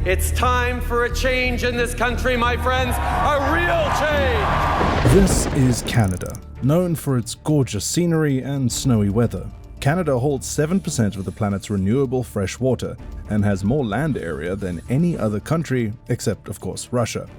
It's time for a change in this country, my friends, a real change! This is Canada. Known for its gorgeous scenery and snowy weather, Canada holds 7% of the planet's renewable fresh water and has more land area than any other country, except, of course, Russia.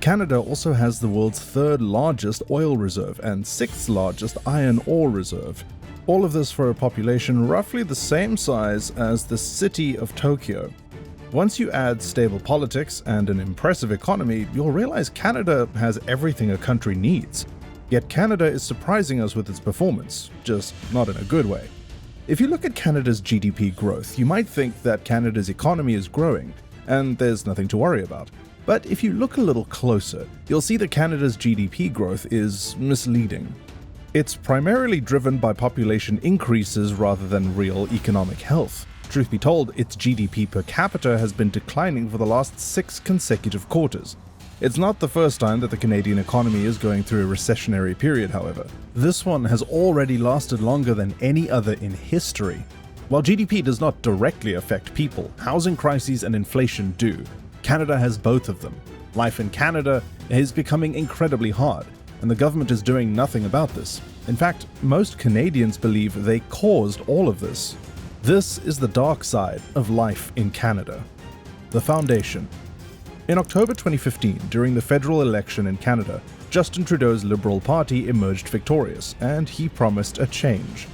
Canada also has the world's third largest oil reserve and sixth largest iron ore reserve. All of this for a population roughly the same size as the city of Tokyo. Once you add stable politics and an impressive economy, you'll realize Canada has everything a country needs. Yet Canada is surprising us with its performance, just not in a good way. If you look at Canada's GDP growth, you might think that Canada's economy is growing, and there's nothing to worry about. But if you look a little closer, you'll see that Canada's GDP growth is misleading. It's primarily driven by population increases rather than real economic health. Truth be told, its GDP per capita has been declining for the last 6 consecutive quarters. It's not the first time that the Canadian economy is going through a recessionary period, however. This one has already lasted longer than any other in history. While GDP does not directly affect people, housing crises and inflation do. Canada has both of them. Life in Canada is becoming incredibly hard, and the government is doing nothing about this. In fact, most Canadians believe they caused all of this. This is the dark side of life in Canada. The Foundation. In October 2015, during the federal election in Canada, Justin Trudeau's Liberal Party emerged victorious, and he promised a change.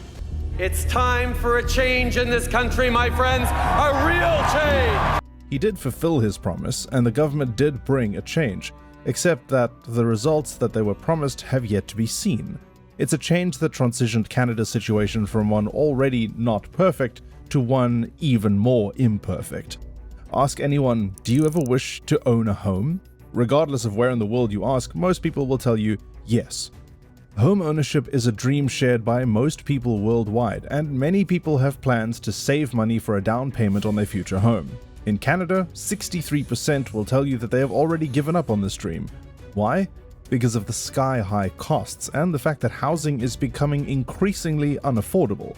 It's time for a change in this country, my friends, a real change! He did fulfill his promise, and the government did bring a change, except that the results that they were promised have yet to be seen. It's a change that transitioned Canada's situation from one already not perfect to one even more imperfect. Ask anyone, do you ever wish to own a home? Regardless of where in the world you ask, most people will tell you yes. Home ownership is a dream shared by most people worldwide, and many people have plans to save money for a down payment on their future home. In Canada, 63% will tell you that they have already given up on this dream. Why? Because of the sky-high costs and the fact that housing is becoming increasingly unaffordable.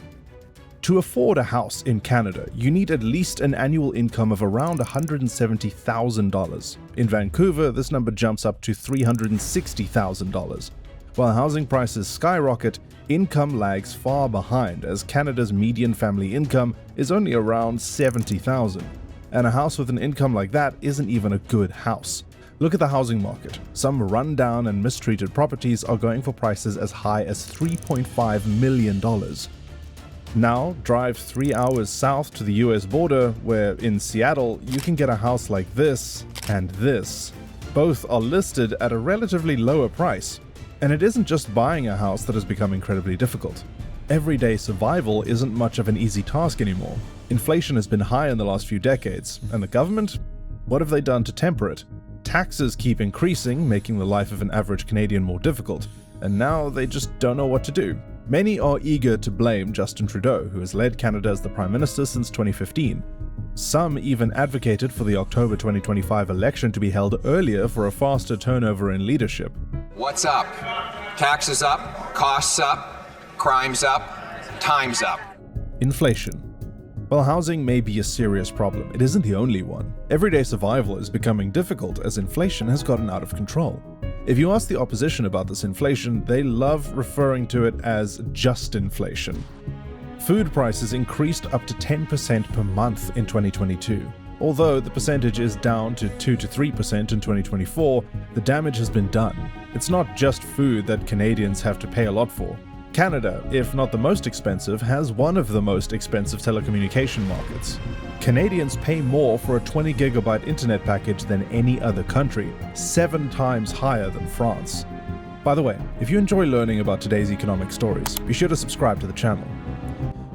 To afford a house in Canada, you need at least an annual income of around $170,000. In Vancouver, this number jumps up to $360,000. While housing prices skyrocket, income lags far behind, as Canada's median family income is only around $70,000. And a house with an income like that isn't even a good house. Look at the housing market. Some run-down and mistreated properties are going for prices as high as $3.5 million. Now, drive 3 hours south to the US border, where in Seattle, you can get a house like this and this. Both are listed at a relatively lower price. And it isn't just buying a house that has become incredibly difficult. Everyday survival isn't much of an easy task anymore. Inflation has been high in the last few decades, and the government? What have they done to temper it? Taxes keep increasing, making the life of an average Canadian more difficult, and now they just don't know what to do. Many are eager to blame Justin Trudeau, who has led Canada as the Prime Minister since 2015. Some even advocated for the October 2025 election to be held earlier for a faster turnover in leadership. What's up? Taxes up, costs up, crimes up, time's up. Inflation. While housing may be a serious problem, it isn't the only one. Everyday survival is becoming difficult as inflation has gotten out of control. If you ask the opposition about this inflation, they love referring to it as just inflation. Food prices increased up to 10% per month in 2022. Although the percentage is down to 2 to 3% in 2024, the damage has been done. It's not just food that Canadians have to pay a lot for. Canada, if not the most expensive, has one of the most expensive telecommunication markets. Canadians pay more for a 20 gigabyte internet package than any other country, 7 times higher than France. By the way, if you enjoy learning about today's economic stories, be sure to subscribe to the channel.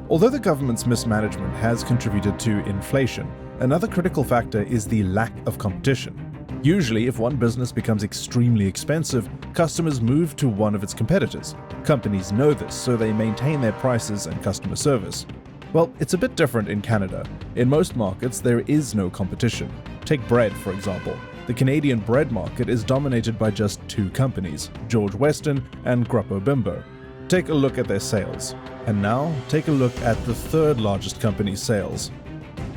Although the government's mismanagement has contributed to inflation, another critical factor is the lack of competition. Usually, if one business becomes extremely expensive, customers move to one of its competitors. Companies know this, so they maintain their prices and customer service. Well, it's a bit different in Canada. In most markets, there is no competition. Take bread, for example. The Canadian bread market is dominated by just 2 companies, George Weston and Grupo Bimbo. Take a look at their sales. And now, take a look at the third largest company's sales.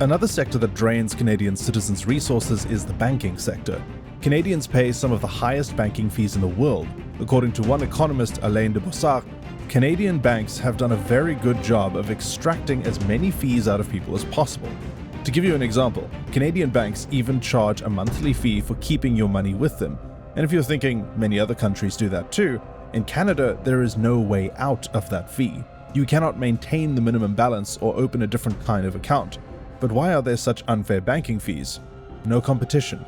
Another sector that drains Canadian citizens' resources is the banking sector. Canadians pay some of the highest banking fees in the world. According to one economist, Alain de Bossard, Canadian banks have done a very good job of extracting as many fees out of people as possible. To give you an example, Canadian banks even charge a monthly fee for keeping your money with them. And if you're thinking many other countries do that too, in Canada there is no way out of that fee. You cannot maintain the minimum balance or open a different kind of account. But why are there such unfair banking fees? No competition.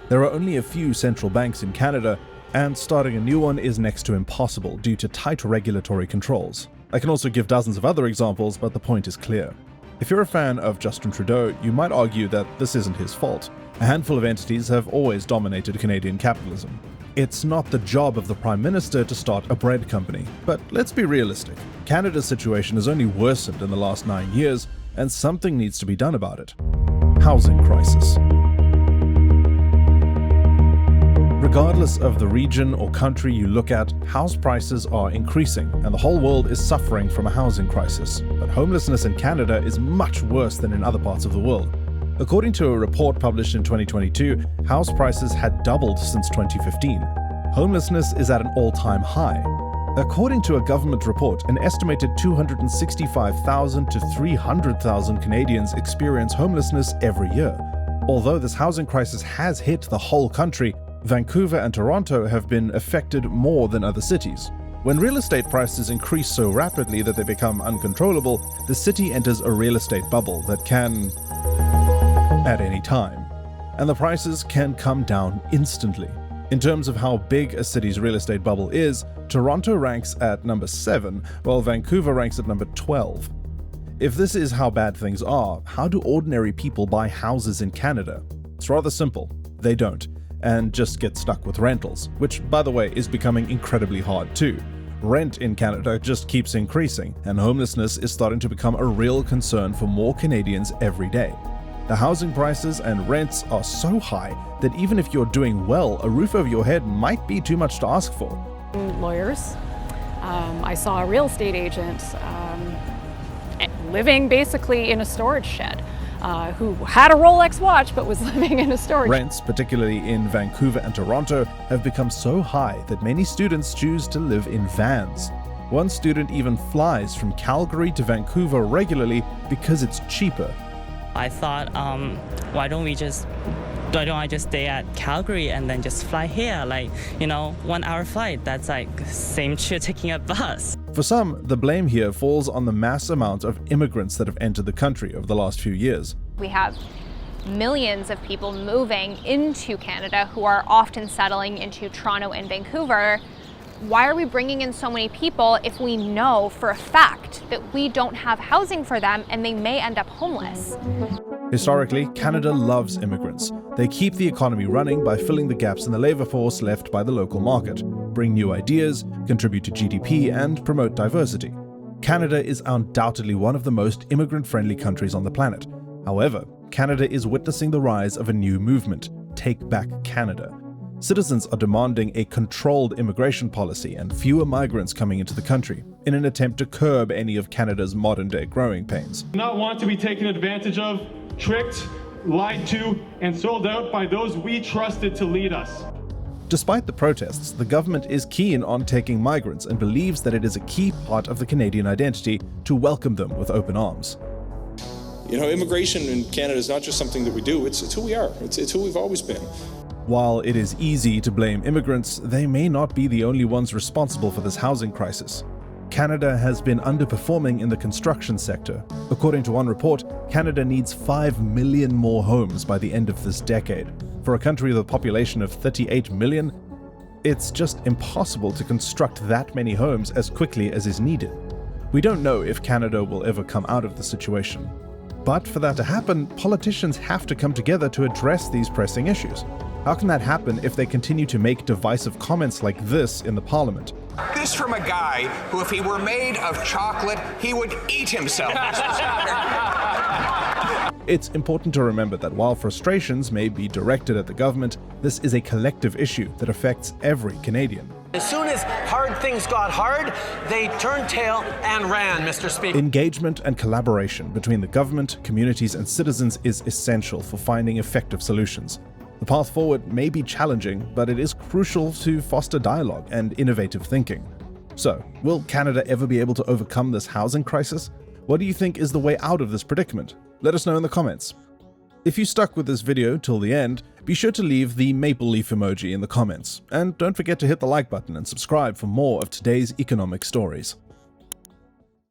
There are only a few central banks in Canada, and starting a new one is next to impossible due to tight regulatory controls. I can also give dozens of other examples, but the point is clear. If you're a fan of Justin Trudeau, you might argue that this isn't his fault. A handful of entities have always dominated Canadian capitalism. It's not the job of the Prime Minister to start a bread company. But let's be realistic. Canada's situation has only worsened in the last 9 years, and something needs to be done about it. Housing crisis. Regardless of the region or country you look at, house prices are increasing, and the whole world is suffering from a housing crisis. But homelessness in Canada is much worse than in other parts of the world. According to a report published in 2022, house prices had doubled since 2015. Homelessness is at an all-time high. According to a government report, an estimated 265,000 to 300,000 Canadians experience homelessness every year. Although this housing crisis has hit the whole country, Vancouver and Toronto have been affected more than other cities. When real estate prices increase so rapidly that they become uncontrollable, the city enters a real estate bubble that can at any time, and the prices can come down instantly. In terms of how big a city's real estate bubble is, Toronto ranks at number 7, while Vancouver ranks at number 12. If this is how bad things are, how do ordinary people buy houses in Canada? It's rather simple. They don't, and just get stuck with rentals, which, by the way, is becoming incredibly hard too. Rent in Canada just keeps increasing, and homelessness is starting to become a real concern for more Canadians every day. The housing prices and rents are so high that even if you're doing well, a roof over your head might be too much to ask for. Lawyers. I saw a real estate agent living basically in a storage shed, who had a Rolex watch but was living in a storage shed. Rents, particularly in Vancouver and Toronto, have become so high that many students choose to live in vans. One student even flies from Calgary to Vancouver regularly because it's cheaper. I thought, why don't I just stay at Calgary and then just fly here? 1 hour flight, that's like same to taking a bus. For some, the blame here falls on the mass amount of immigrants that have entered the country over the last few years. We have millions of people moving into Canada who are often settling into Toronto and Vancouver. Why are we bringing in so many people if we know for a fact that we don't have housing for them and they may end up homeless? Historically, Canada loves immigrants. They keep the economy running by filling the gaps in the labor force left by the local market, bring new ideas, contribute to GDP, and promote diversity. Canada is undoubtedly one of the most immigrant-friendly countries on the planet. However, Canada is witnessing the rise of a new movement, Take Back Canada. Citizens are demanding a controlled immigration policy and fewer migrants coming into the country in an attempt to curb any of Canada's modern-day growing pains. Not want to be taken advantage of, tricked, lied to, and sold out by those we trusted to lead us. Despite the protests, the government is keen on taking migrants and believes that it is a key part of the Canadian identity to welcome them with open arms. You know, immigration in Canada is not just something that we do, it's who we are, it's who we've always been. While it is easy to blame immigrants, they may not be the only ones responsible for this housing crisis. Canada has been underperforming in the construction sector. According to one report, Canada needs 5 million more homes by the end of this decade. For a country with a population of 38 million, it's just impossible to construct that many homes as quickly as is needed. We don't know if Canada will ever come out of the situation. But for that to happen, politicians have to come together to address these pressing issues. How can that happen if they continue to make divisive comments like this in the parliament? This from a guy who, if he were made of chocolate, he would eat himself. It's important to remember that while frustrations may be directed at the government, this is a collective issue that affects every Canadian. As soon as hard things got hard, they turned tail and ran, Mr. Speaker. Engagement and collaboration between the government, communities, and citizens is essential for finding effective solutions. The path forward may be challenging, but it is crucial to foster dialogue and innovative thinking. So, will Canada ever be able to overcome this housing crisis? What do you think is the way out of this predicament? Let us know in the comments. If you stuck with this video till the end, be sure to leave the maple leaf emoji in the comments, and don't forget to hit the like button and subscribe for more of today's economic stories.